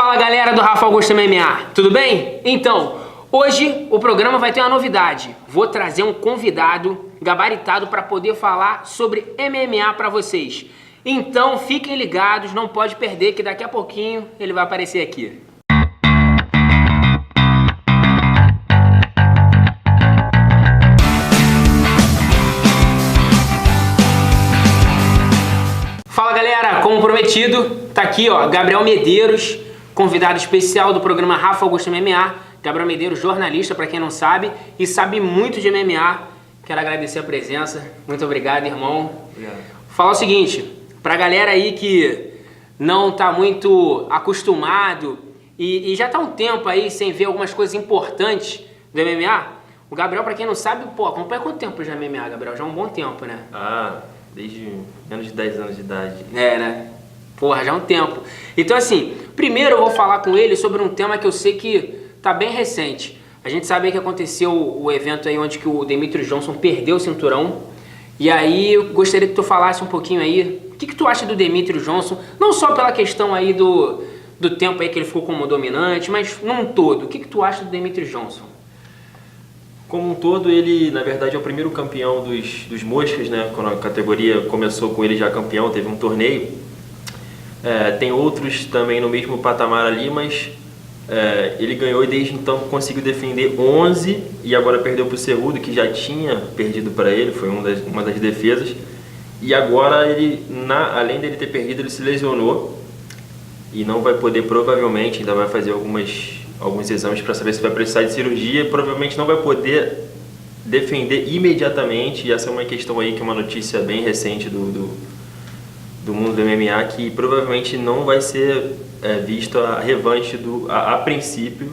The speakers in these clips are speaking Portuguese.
Fala galera do Rafa Augusto MMA, tudo bem? Então, hoje o programa vai ter uma novidade. Vou trazer um convidado gabaritado para poder falar sobre MMA para vocês. Então fiquem ligados, não pode perder que daqui a pouquinho ele vai aparecer aqui. Fala galera, como prometido, tá aqui ó, Gabriel Medeiros, convidado especial do programa Rafa Augusto MMA. Gabriel Medeiros, jornalista, para quem não sabe, e sabe muito de MMA. Quero agradecer a presença. Muito obrigado, irmão. Obrigado. Falar o seguinte, pra galera aí que não tá muito acostumado e já tá um tempo aí sem ver algumas coisas importantes do MMA, o Gabriel, pra quem não sabe, pô, acompanha quanto tempo já MMA, Gabriel? Já é um bom tempo, né? Desde menos de 10 anos de idade. É, né? Porra, já é um tempo. Então, assim, primeiro eu vou falar com ele sobre um tema que eu sei que tá bem recente. A gente sabe que aconteceu o evento aí onde que o Demetrious Johnson perdeu o cinturão. E aí eu gostaria que tu falasse um pouquinho aí, o que tu acha do Demetrious Johnson? Não só pela questão aí do tempo aí que ele ficou como dominante, mas num todo. O que tu acha do Demetrious Johnson? Como um todo, ele, na verdade, é o primeiro campeão dos moscas, né? Quando a categoria começou com ele já campeão, teve um torneio. Tem outros também no mesmo patamar ali, mas ele ganhou e desde então conseguiu defender 11 e agora perdeu para o Cerrudo, que já tinha perdido para ele, foi uma das defesas. E agora, além dele ter perdido, ele se lesionou e não vai poder, provavelmente, ainda vai fazer alguns exames para saber se vai precisar de cirurgia, e provavelmente não vai poder defender imediatamente. E essa é uma questão aí que é uma notícia bem recente do mundo do MMA, que provavelmente não vai ser visto a revanche a princípio.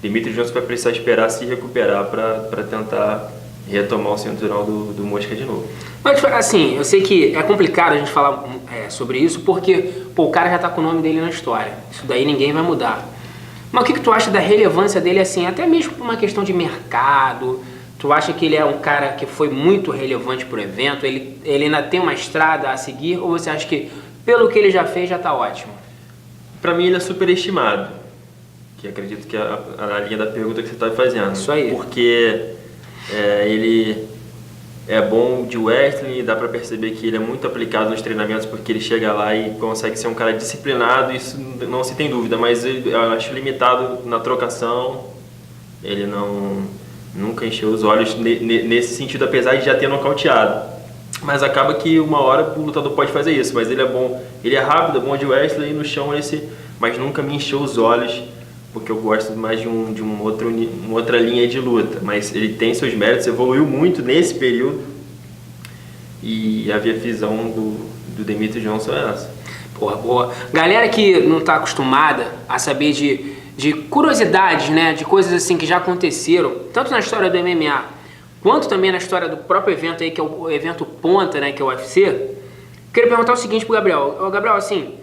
Demetrious Johnson vai precisar esperar se recuperar para tentar retomar o cinturão do Mosca de novo. Mas assim, eu sei que é complicado a gente falar sobre isso, porque pô, o cara já tá com o nome dele na história, isso daí ninguém vai mudar. Mas o que tu acha da relevância dele, assim, até mesmo por uma questão de mercado? Tu acha que ele é um cara que foi muito relevante pro evento? Ele ainda tem uma estrada a seguir? Ou você acha que pelo que ele já fez já tá ótimo? Pra mim ele é superestimado, que acredito que é a linha da pergunta que você tá fazendo. Isso aí. Porque ele é bom de wrestling, dá pra perceber que ele é muito aplicado nos treinamentos, porque ele chega lá e consegue ser um cara disciplinado, isso não se tem dúvida, mas eu acho limitado na trocação. Ele nunca encheu os olhos nesse sentido, apesar de já ter nocauteado. Mas acaba que uma hora o lutador pode fazer isso, mas ele é bom, ele é rápido, é bom de wrestling, no chão mas nunca me encheu os olhos, porque eu gosto mais de uma outra linha de luta. Mas ele tem seus méritos, evoluiu muito nesse período, e a visão do Demetrious Johnson é essa. Porra, boa. Galera que não tá acostumada a saber de curiosidades, né, de coisas assim que já aconteceram, tanto na história do MMA, quanto também na história do próprio evento aí, que é o evento ponta, né, que é o UFC, queria perguntar o seguinte pro Gabriel. Gabriel, assim,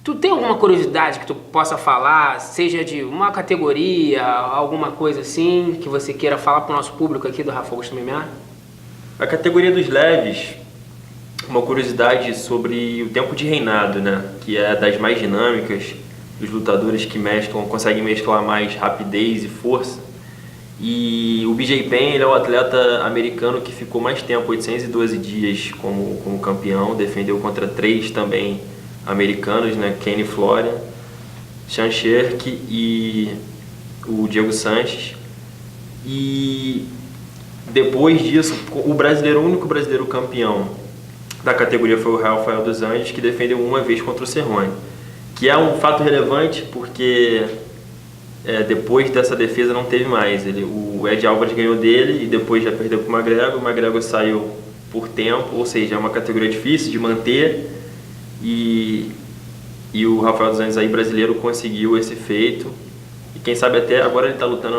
tu tem alguma curiosidade que tu possa falar, seja de uma categoria, alguma coisa assim, que você queira falar pro nosso público aqui do Rafa Augusto MMA? A categoria dos leves, uma curiosidade sobre o tempo de reinado, né, que é das mais dinâmicas, dos lutadores que conseguem mesclar mais rapidez e força. E o BJ Penn, ele é o atleta americano que ficou mais tempo, 812 dias como campeão, defendeu contra 3 também americanos, né, Kenny Florian, Sean Sherk e o Diego Sanches. E depois disso, o único brasileiro campeão da categoria foi o Rafael dos Anjos, que defendeu uma vez contra o Cerrone, que é um fato relevante porque depois dessa defesa não teve mais. O Ed Álvares ganhou dele e depois já perdeu para o McGregor saiu por tempo, ou seja, é uma categoria difícil de manter, e o Rafael dos Anjos aí brasileiro conseguiu esse feito, e quem sabe até agora ele está lutando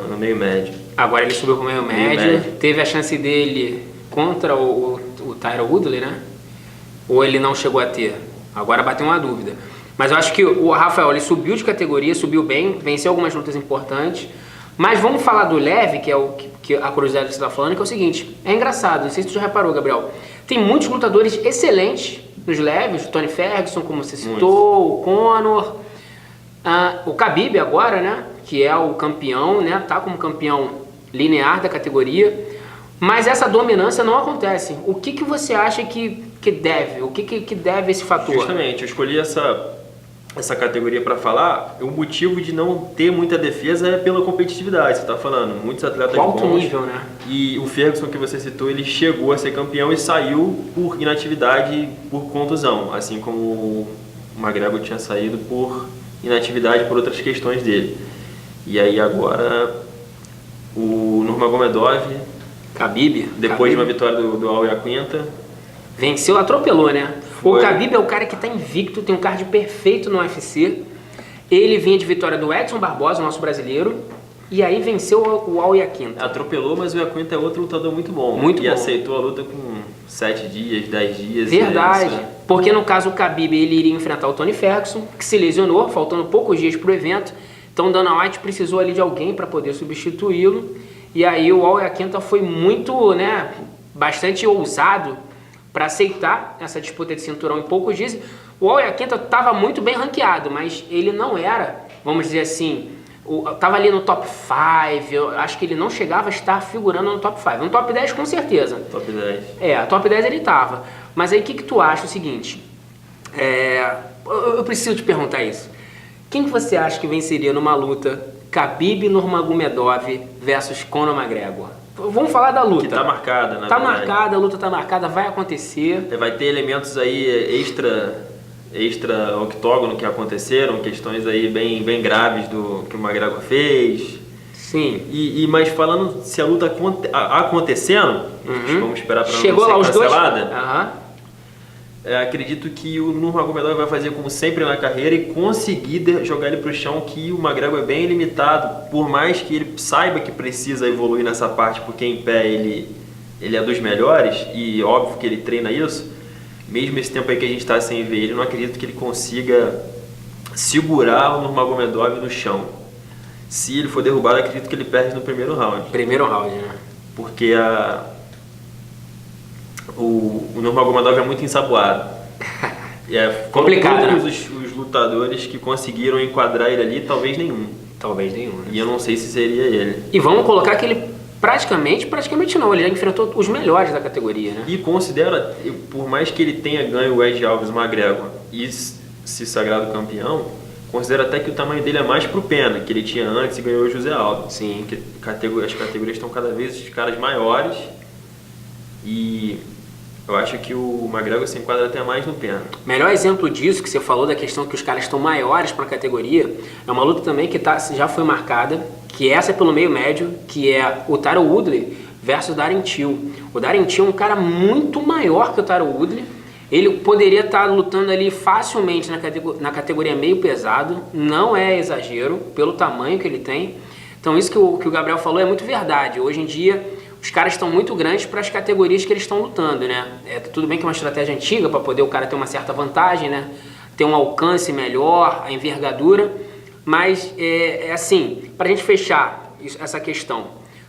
no meio médio. Agora ele subiu para o meio médio, teve a chance dele contra o Tyron Woodley, né? Ou ele não chegou a ter? Agora bateu uma dúvida. Mas eu acho que o Rafael, ele subiu de categoria, subiu bem, venceu algumas lutas importantes. Mas vamos falar do leve, que é que a curiosidade que você está falando, que é o seguinte, é engraçado, não sei se tu já reparou, Gabriel. Tem muitos lutadores excelentes nos leves, o Tony Ferguson, como você citou, o Conor. O Khabib agora, né, que é o campeão, né, tá como campeão linear da categoria, mas essa dominância não acontece. O que você acha que deve? O que deve esse fator? Justamente, eu escolhi essa categoria para falar. O motivo de não ter muita defesa é pela competitividade, você está falando. Muitos atletas bons. Alto nível, né? E o Ferguson, que você citou, ele chegou a ser campeão e saiu por inatividade, por contusão, assim como o McGregor tinha saído por inatividade por outras questões dele. E aí agora o Nurmagomedov, Khabib, depois de uma vitória do Al Iaquinta, venceu, atropelou, né? Foi. O Khabib é o cara que tá invicto, tem um card perfeito no UFC. Ele vinha de vitória do Edson Barbosa, nosso brasileiro, e aí venceu o Al Iaquinta. atropelou, mas o Iaquinta é outro lutador muito bom. Muito e bom. Aceitou a luta com 7 dias, 10 dias. Verdade, Isso, né? porque no caso o Khabib ele iria enfrentar o Tony Ferguson, que se lesionou, faltando poucos dias pro evento. Então Dana White precisou ali de alguém para poder substituí-lo. E aí o Al Iaquinta foi muito, né, bastante ousado para aceitar essa disputa de cinturão em poucos dias. O Al Iaquinta estava muito bem ranqueado, mas ele não era, vamos dizer assim, estava ali no top 5, eu acho que ele não chegava a estar figurando no top 5. No top 10 com certeza. Top 10. Top 10 ele estava. Mas aí o que tu acha? O seguinte, eu preciso te perguntar isso. Quem que você acha que venceria numa luta Khabib Nurmagomedov versus Conor McGregor? Vamos falar da luta. Que tá marcada, na Tá verdade. marcada, a luta tá marcada, vai acontecer. Vai ter elementos aí extra octógono que aconteceram, questões aí bem graves do que o McGregor fez. Sim. Mas falando se a luta acontecendo, vamos esperar para não Chegou ser lá os dois. cancelada. Acredito que o Nurmagomedov vai fazer como sempre na carreira e conseguir jogar ele pro chão, que o McGregor é bem limitado, por mais que ele saiba que precisa evoluir nessa parte, porque em pé ele é dos melhores e óbvio que ele treina isso. Mesmo esse tempo aí que a gente está sem ver ele, não acredito que ele consiga segurar o Nurmagomedov no chão. Se ele for derrubado, acredito que ele perde no primeiro round. Primeiro round, né? Porque o Nurmagomedov é muito ensaboado. Complicado, todos né? os lutadores que conseguiram enquadrar ele ali, talvez nenhum. Talvez nenhum, né? E eu não sei se seria ele. E vamos colocar que ele praticamente não, ele já enfrentou os melhores da categoria, né? E considera, por mais que ele tenha ganho o Ed Alves McGregor e se sagrado campeão, considera até que o tamanho dele é mais pro pena, que ele tinha antes e ganhou o José Aldo. Sim. As categorias estão cada vez os caras maiores e eu acho que o McGregor se enquadra até mais no pena. Melhor exemplo disso, que você falou da questão que os caras estão maiores para a categoria, é uma luta também que já foi marcada, que essa é pelo meio médio, que é o Tyron Woodley versus o Darren Till. O Darren Till é um cara muito maior que o Tyron Woodley. Ele poderia estar lutando ali facilmente na categoria meio pesado, não é exagero, pelo tamanho que ele tem. Então isso que o Gabriel falou é muito verdade. Hoje em dia os caras estão muito grandes para as categorias que eles estão lutando, né? Tudo bem que é uma estratégia antiga para poder o cara ter uma certa vantagem, né? Ter um alcance melhor, a envergadura. Mas assim, para a gente fechar essa questão,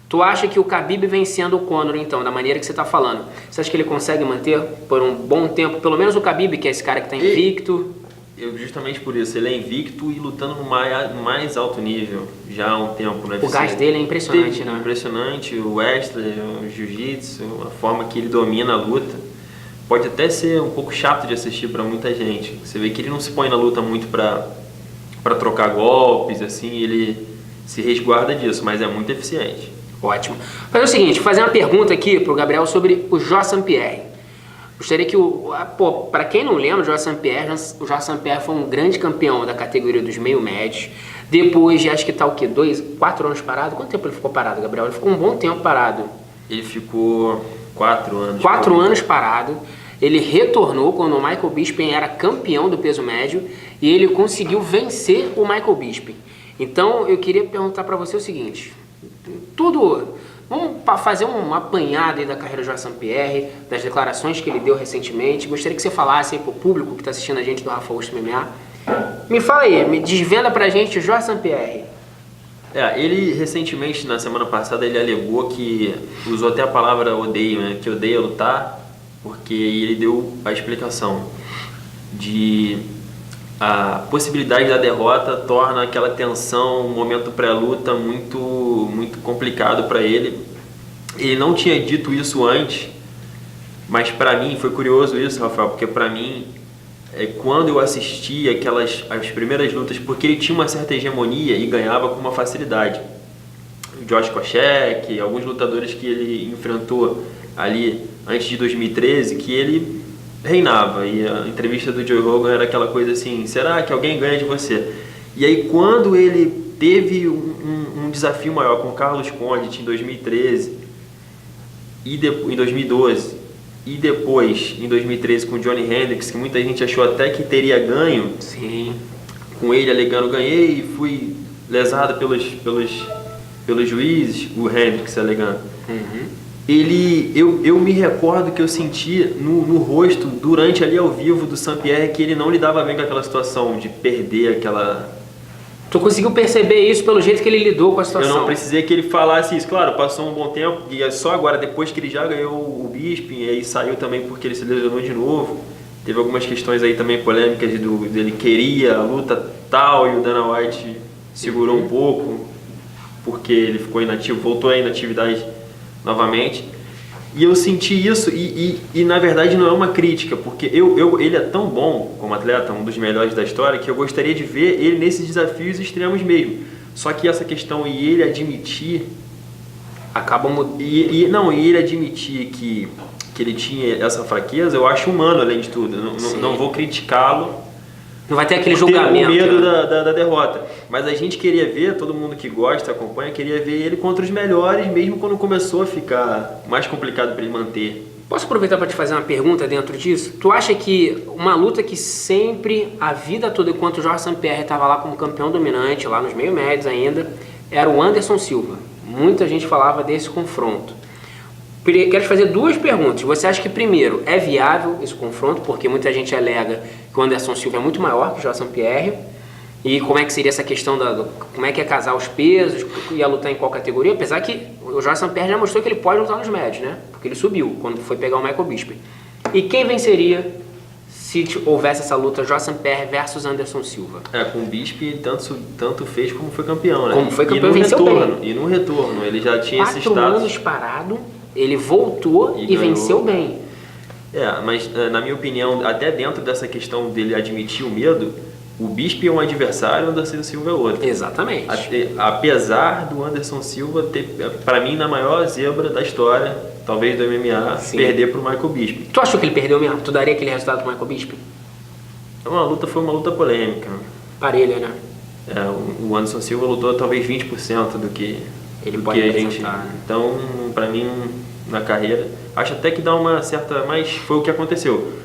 tu acha que o Khabib vencendo o Conor, então, da maneira que você está falando, você acha que ele consegue manter por um bom tempo, pelo menos o Khabib, que é esse cara que está invicto? Justamente por isso, ele é invicto e lutando no mais alto nível já há um tempo, né? O gás dele é impressionante, né? Impressionante, o extra, o jiu-jitsu, a forma que ele domina a luta. Pode até ser um pouco chato de assistir para muita gente. Você vê que ele não se põe na luta muito para trocar golpes, assim, ele se resguarda disso, mas é muito eficiente. Ótimo. Fazer o seguinte, fazer uma pergunta aqui pro Gabriel sobre o Georges St-Pierre. Gostaria que para quem não lembra, o Georges St-Pierre foi um grande campeão da categoria dos meio médios. Depois de, acho que tá o quê? 4 anos parado? Quanto tempo ele ficou parado, Gabriel? Ele ficou um bom tempo parado. Ele ficou 4 anos. 4 anos parado. Ele retornou quando o Michael Bisping era campeão do peso médio e ele conseguiu vencer o Michael Bisping. Então eu queria perguntar para você o seguinte: vamos fazer um apanhado aí da carreira do Georges St-Pierre, das declarações que ele deu recentemente. Gostaria que você falasse aí pro público que está assistindo a gente do Rafa Augusto MMA. Me fala aí, me desvenda pra gente o Georges St-Pierre. Ele recentemente, na semana passada, ele alegou que usou até a palavra odeio, né? Que odeia lutar, porque ele deu a explicação de a possibilidade da derrota torna aquela tensão, o momento pré-luta muito, muito complicado para ele. Ele não tinha dito isso antes, mas para mim foi curioso isso, Rafael, porque para mim, quando eu assisti as primeiras lutas, porque ele tinha uma certa hegemonia e ganhava com uma facilidade. O Josh Koscheck, alguns lutadores que ele enfrentou ali antes de 2013, que ele reinava, e a entrevista do Joe Rogan era aquela coisa assim, será que alguém ganha de você? E aí quando ele teve um desafio maior com o Carlos Condit em 2013, e em 2012, e depois em 2013 com o Johnny Hendricks, que muita gente achou até que teria ganho, Sim. com ele alegando ganhei e fui lesado pelos juízes, o Hendricks alegando. Eu me recordo que eu senti no rosto, durante ali ao vivo do Saint-Pierre, que ele não lidava bem com aquela situação de perder aquela... Tu conseguiu perceber isso pelo jeito que ele lidou com a Eu situação? não precisei que ele falasse isso. Claro, passou um bom tempo e é só agora, depois que ele já ganhou o Bisping, e aí saiu também porque ele se lesionou de novo. Teve algumas questões aí também polêmicas dele queria a luta tal e o Dana White segurou um pouco porque ele ficou inativo, voltou à inatividade novamente. E eu senti isso e na verdade não é uma crítica, porque ele é tão bom como atleta, um dos melhores da história, que eu gostaria de ver ele nesses desafios extremos mesmo. Só que essa questão e ele admitir Acaba mudando. e ele admitir que ele tinha essa fraqueza, eu acho humano além de tudo. Não vou criticá-lo. Não vai ter aquele Por ter julgamento. o medo né? da derrota. Mas a gente queria ver, todo mundo que gosta, acompanha, queria ver ele contra os melhores, mesmo quando começou a ficar mais complicado para ele manter. Posso aproveitar para te fazer uma pergunta dentro disso? Tu acha que uma luta que sempre, a vida toda, enquanto o Jorge Saint-Pierre estava lá como campeão dominante, lá nos meio-médios ainda, era o Anderson Silva. Muita gente falava desse confronto. Quero te fazer duas perguntas. Você acha que, primeiro, é viável esse confronto? Porque muita gente alega que o Anderson Silva é muito maior que o Jorge Saint-Pierre. E como é que seria essa questão como é que é casar os pesos, ia lutar em qual categoria? Apesar que o Jorge Saint-Pierre já mostrou que ele pode lutar nos médios, né? Porque ele subiu quando foi pegar o Michael Bisping. E quem venceria se houvesse essa luta Jorge Saint-Pierre versus Anderson Silva? Com o Bisping tanto fez como foi campeão, né? Como foi campeão, venceu bem. E no retorno, ele já tinha esse 4 status. anos parado, ele voltou e ganhou. venceu bem. Mas na minha opinião, até dentro dessa questão dele admitir o medo, o Bisping é um adversário, o Anderson Silva é outro. Exatamente. Apesar do Anderson Silva ter, para mim, na maior zebra da história, talvez do MMA, Sim. perder para o Michael Bisping. Tu achou que ele perdeu mesmo? Tu daria aquele resultado pro Michael Bisping? Foi uma luta polêmica. Parelha, né? O Anderson Silva lutou talvez 20% do que Ele do pode que a gente. apresentar, né? Então, para mim, na carreira, acho até que dá uma certa, mas foi o que aconteceu.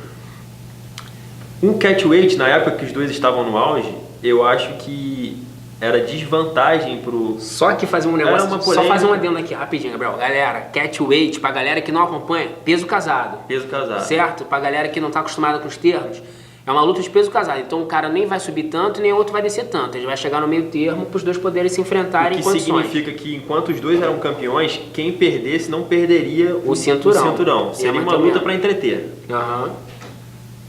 Um catchweight, na época que os dois estavam no auge, eu acho que era desvantagem pro... Só que fazer um negócio, uma só polêmica. fazer um adendo aqui rapidinho, Gabriel. Galera, catchweight, pra galera que não acompanha, peso casado. Peso casado. Certo? Pra galera que não tá acostumada com os termos, é uma luta de peso casado. Então o cara nem vai subir tanto, nem o outro vai descer tanto. Ele vai chegar no meio termo pros dois poderem se enfrentarem O em que condições. significa que enquanto os dois eram campeões, quem perdesse não perderia O cinturão. Seria Ia uma manter o luta mesmo. para entreter. Aham.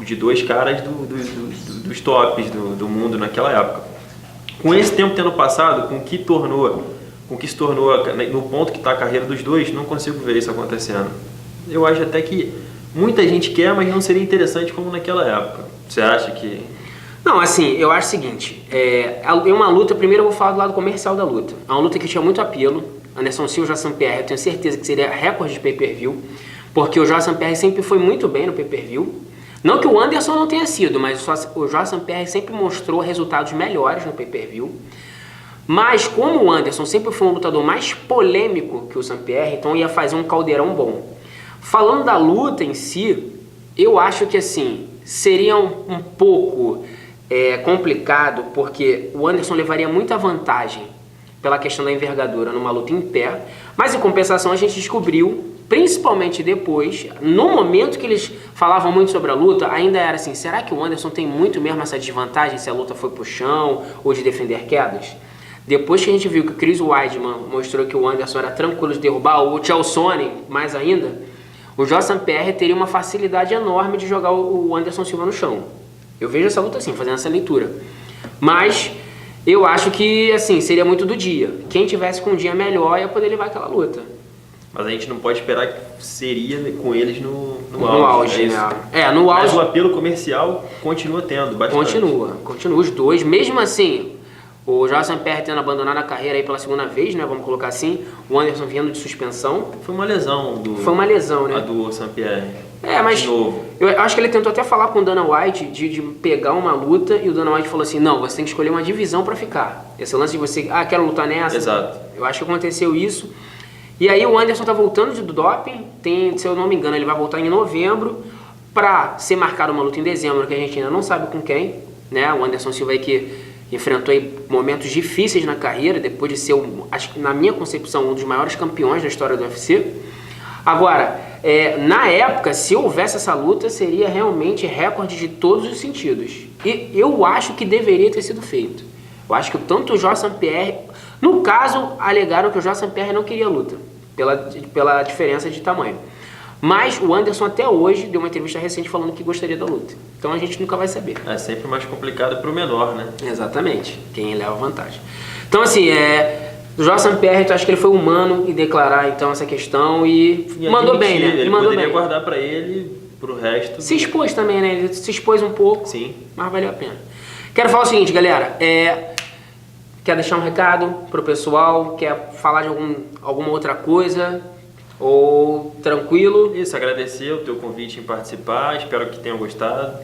De dois caras dos tops do mundo naquela época. Com esse tempo tendo passado, com o que se tornou no ponto que está a carreira dos dois, não consigo ver isso acontecendo. Eu acho até que muita gente quer, mas não seria interessante como naquela época. Você acha que... Não, assim, eu acho o seguinte, é uma luta, primeiro eu vou falar do lado comercial da luta. É uma luta que tinha muito apelo. Anderson Silva e Jorge Saint-Pierre, eu tenho certeza que seria recorde de pay-per-view, porque o Jorge Saint-Pierre sempre foi muito bem no pay-per-view. Não que o Anderson não tenha sido, mas o Jorge Saint-Pierre sempre mostrou resultados melhores no pay-per-view. Mas como o Anderson sempre foi um lutador mais polêmico que o Saint-Pierre, então ia fazer um caldeirão bom. Falando da luta em si, eu acho que assim, seria um pouco complicado, porque o Anderson levaria muita vantagem pela questão da envergadura numa luta em pé, mas em compensação a gente descobriu, principalmente depois, no momento que eles falavam muito sobre a luta, ainda era assim, será que o Anderson tem muito mesmo essa desvantagem se a luta foi pro chão ou de defender quedas? Depois que a gente viu que o Chris Weidman mostrou que o Anderson era tranquilo de derrubar, o Chael Sonnen mais ainda, o Jorge Saint-Pierre teria uma facilidade enorme de jogar o Anderson Silva no chão. Eu vejo essa luta assim, fazendo essa leitura. Mas eu acho que, assim, seria muito do dia. Quem tivesse com um dia melhor ia poder levar aquela luta. Mas a gente não pode esperar que seria com eles no auge, isso. né? No auge. Mas o apelo comercial continua tendo, bastante. Continua os dois. Mesmo assim, o Jorge St-Pierre tendo abandonado a carreira aí pela segunda vez, né? Vamos colocar assim. O Anderson vindo de suspensão. Foi uma lesão né? A do St-Pierre. Mas de novo. Eu acho que ele tentou até falar com o Dana White de pegar uma luta e o Dana White falou assim, não, você tem que escolher uma divisão pra ficar. Esse lance de você, quero lutar nessa. Exato. Eu acho que aconteceu isso. E aí o Anderson tá voltando do doping, se eu não me engano, ele vai voltar em novembro pra ser marcado uma luta em dezembro, que a gente ainda não sabe com quem, né? O Anderson Silva aí que enfrentou aí momentos difíceis na carreira, depois de ser, acho que na minha concepção, um dos maiores campeões da história do UFC. Agora, na época, se houvesse essa luta, seria realmente recorde de todos os sentidos. E eu acho que deveria ter sido feito. Eu acho que tanto o Jorge St-Pierre... No caso, alegaram que o Jorge St-Pierre não queria luta, pela diferença de tamanho. Mas o Anderson até hoje deu uma entrevista recente falando que gostaria da luta. Então a gente nunca vai saber. É sempre mais complicado pro menor, né? Exatamente. Quem leva vantagem. Então assim, o Jorge St-Pierre, eu acho que ele foi humano em declarar então essa questão e mandou bem, né? Ele mandou poderia bem. guardar pra ele, pro resto. Se expôs também, né? Ele se expôs um pouco. Sim. Mas valeu a pena. Quero falar o seguinte, galera. Quer deixar um recado pro pessoal? Quer falar de alguma outra coisa? Ou tranquilo? Isso, agradecer o teu convite em participar. Espero que tenham gostado.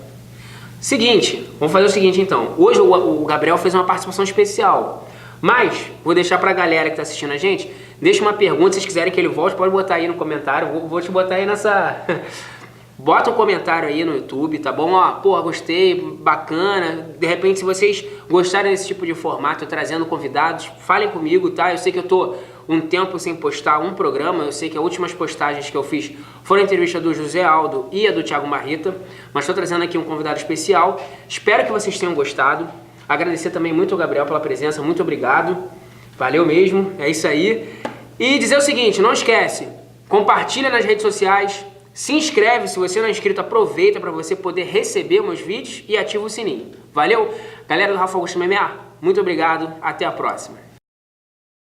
Seguinte, vamos fazer o seguinte então. Hoje o Gabriel fez uma participação especial. Mas, vou deixar pra galera que tá assistindo a gente, deixa uma pergunta, se vocês quiserem que ele volte, pode botar aí no comentário. Vou te botar aí nessa... Bota um comentário aí no YouTube, tá bom? Gostei, bacana. De repente, se vocês gostarem desse tipo de formato, trazendo convidados, falem comigo, tá? Eu sei que eu tô um tempo sem postar um programa. Eu sei que as últimas postagens que eu fiz foram a entrevista do José Aldo e a do Thiago Marreta. Mas estou trazendo aqui um convidado especial. Espero que vocês tenham gostado. Agradecer também muito ao Gabriel pela presença. Muito obrigado. Valeu mesmo. É isso aí. E dizer o seguinte, não esquece, compartilha nas redes sociais. Se inscreve, se você não é inscrito, aproveita para você poder receber meus vídeos e ativa o sininho. Valeu? Galera do Rafa Augusto MMA, muito obrigado, até a próxima.